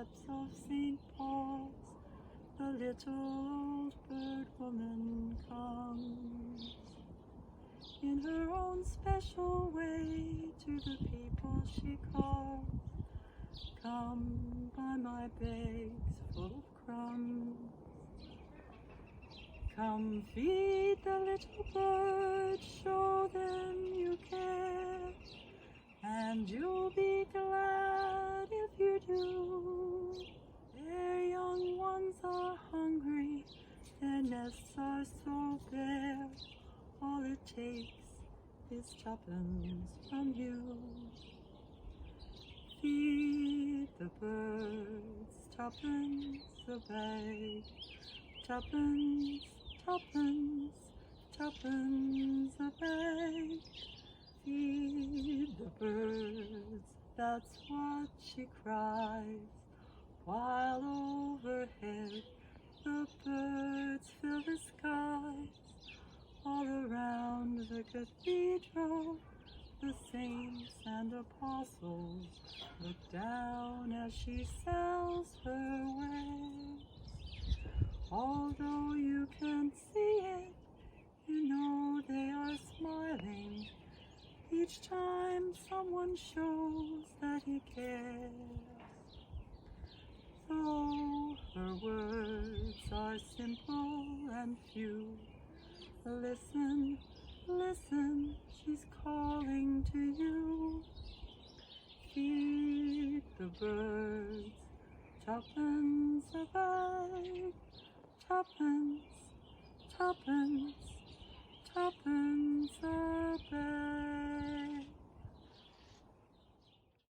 steps of St. Paul's, the little old bird woman comes. In her own special way to the people she calls, come buy my bags full of crumbs. Come feed the little birds, show them you care, and you'll be glad if you do. Their young ones are hungry, their nests are so bare, all it takes is tuppence from you. Feed the birds, tuppence a bag, tuppence, tuppence, tuppence a bag. Feed the birds, that's what she cries, while overhead the birds fill the skies. All around the cathedral, the saints and apostles look down as she sells her wares. Although you can't see it, you know they are smiling each time someone shows that he cares. Though her words are simple and few, listen, listen, she's calling to you. Feed the birds, tuppence a bag, tuppence, tuppence, tuppence a